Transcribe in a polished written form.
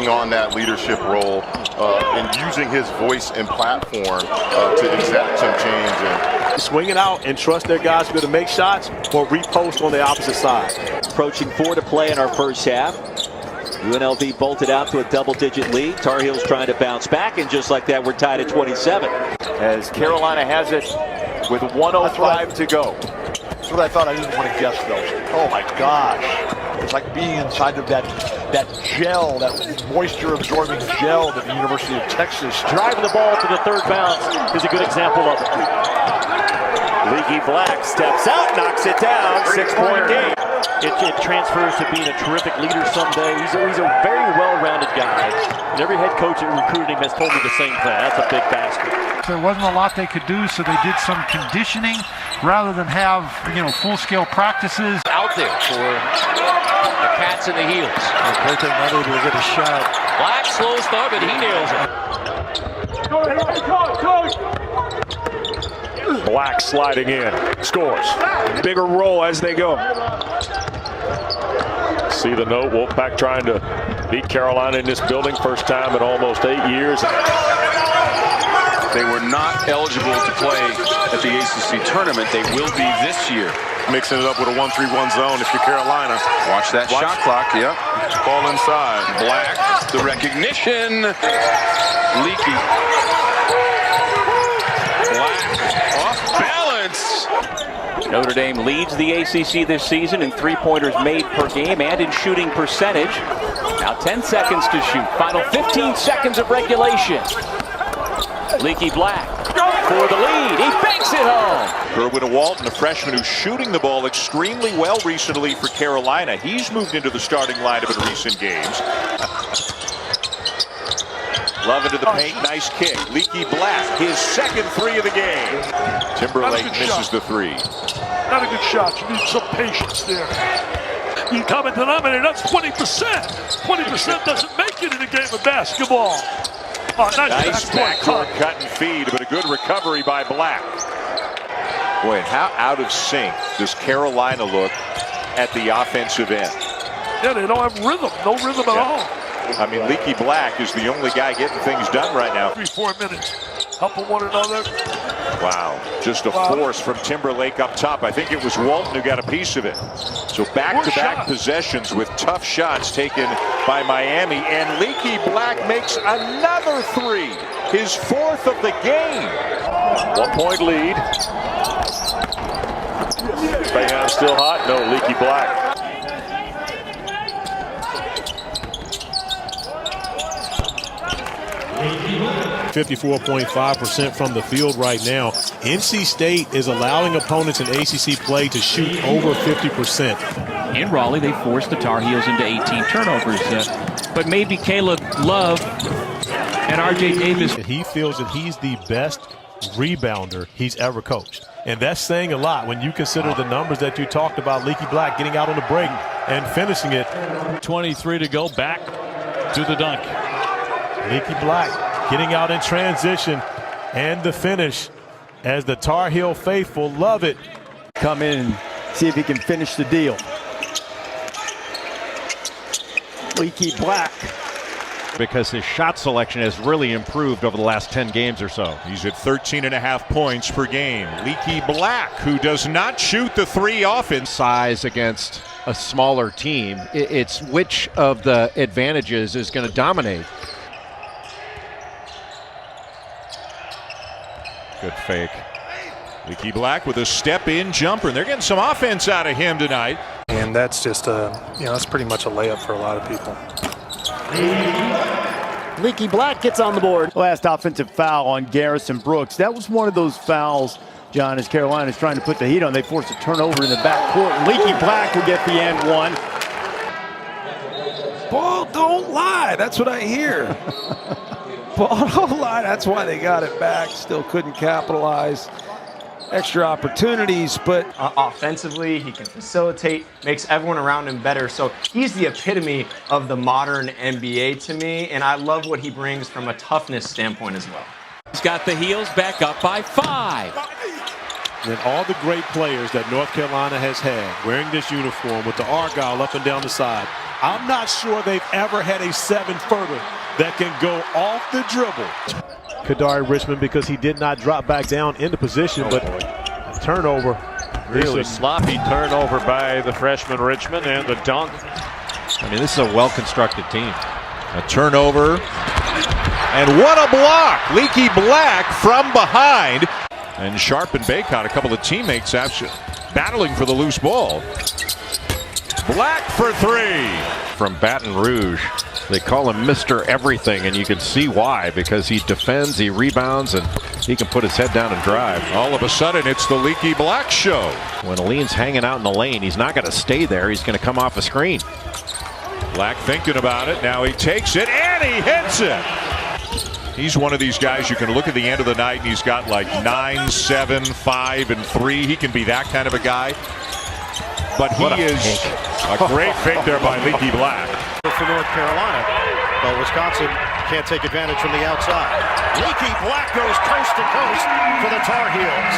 taking on that leadership role and using his voice and platform to exact some change. And swinging out and trust their guys to be able to make shots or repost on the opposite side. Approaching 4 to play in our first half. UNLV bolted out to a double-digit lead. Tar Heels trying to bounce back, and just like that, we're tied at 27. As Carolina has it with 1:05 to go. That's what I thought. I didn't want to guess, though. Oh, my gosh. It's like being inside of that gel, that moisture-absorbing gel that the University of Texas. Driving the ball to the third bounce is a good example of it. Leaky Black steps out, knocks it down, 6-point game. It transfers to being a terrific leader someday. He's a very well-rounded guy. And every head coach that recruited him has told me the same thing. That's a big basket. There wasn't a lot they could do, so they did some conditioning rather than have, full-scale practices. Out there for the Cats and the Heels. Clayton Leonard will get a shot. Black slows thumb, and he nails it. Black sliding in, scores. Bigger roll as they go. See the note, Wolfpack trying to beat Carolina in this building. First time in almost 8 years. They were not eligible to play at the ACC tournament. They will be this year. mixing it up with a 1-3-1 zone if you're Carolina. Watch that shot clock, yep. Ball inside. Black, the recognition. Leaky. Black, off balance. Notre Dame leads the ACC this season in three-pointers made per game and in shooting percentage. Now 10 seconds to shoot. Final 15 seconds of regulation. Leaky Black for the lead. He banks it home. Kerwin Walton, a freshman who's shooting the ball extremely well recently for Carolina. He's moved into the starting lineup in recent games. Love into the paint, nice kick. Leaky Black, his second three of the game. Timberlake misses the three. Not a good shot. You need some patience there. You common denominator, that's 20%. 20% doesn't make it in a game of basketball. Oh, nice backdoor cut and feed, but a good recovery by Black. Boy, and how out of sync does Carolina look at the offensive end? Yeah, they don't have rhythm. No rhythm at all. I mean, Leaky Black is the only guy getting things done right now. 3-4 minutes. Helping one another. Wow, just a force from Timberlake up top. I think it was Walton who got a piece of it. So back-to-back possessions with tough shots taken by Miami. And Leaky Black makes another three, his fourth of the game. 1-point lead. Bayon still hot? No, Leaky Black. 54.5% from the field right now. NC State is allowing opponents in ACC play to shoot over 50%. In Raleigh, they forced the Tar Heels into 18 turnovers. But maybe Caleb Love and R.J. Davis. He feels that he's the best rebounder he's ever coached. And that's saying a lot when you consider the numbers that you talked about. Leaky Black getting out on the break and finishing it. 23 to go, back to the dunk. Leaky Black getting out in transition, and the finish as the Tar Heel faithful love it. Come in and see if he can finish the deal. Leaky Black. Because his shot selection has really improved over the last 10 games or so. He's at 13.5 points per game. Leaky Black, who does not shoot the three often. Size against a smaller team. It's which of the advantages is going to dominate. Good fake. Leaky Black with a step-in jumper, and they're getting some offense out of him tonight. And that's just that's pretty much a layup for a lot of people. Leaky Black gets on the board. Last offensive foul on Garrison Brooks. That was one of those fouls, John, as Carolina is trying to put the heat on. They forced a turnover in the backcourt. Leaky Black will get the and one. Ball don't lie. That's what I hear. Ball don't lie. That's why they got it back. Still couldn't capitalize. Extra opportunities, but offensively, he can facilitate, makes everyone around him better. So he's the epitome of the modern NBA to me, and I love what he brings from a toughness standpoint as well. He's got the Heels back up by 5. And all the great players that North Carolina has had wearing this uniform with the Argyle up and down the side, I'm not sure they've ever had a 7-footer that can go off the dribble. Kadari Richmond, because he did not drop back down into position, but turnover. Really sloppy turnover by the freshman Richmond, and the dunk. I mean, this is a well-constructed team. A turnover. And what a block! Leaky Black from behind. And Sharp and Bacot, a couple of teammates, actually battling for the loose ball. Black for 3. From Baton Rouge. They call him Mr. Everything, and you can see why, because he defends, he rebounds, and he can put his head down and drive. All of a sudden, it's the Leaky Black show. When Aline's hanging out in the lane, he's not going to stay there. He's going to come off a screen. Black thinking about it. Now he takes it, and he hits it. He's one of these guys you can look at the end of the night, and he's got like 9, 7, 5, and 3. He can be that kind of a guy. But he is a great fake there by Leaky Black. For North Carolina, but Wisconsin can't take advantage from the outside. Leaky Black goes coast to coast for the Tar Heels.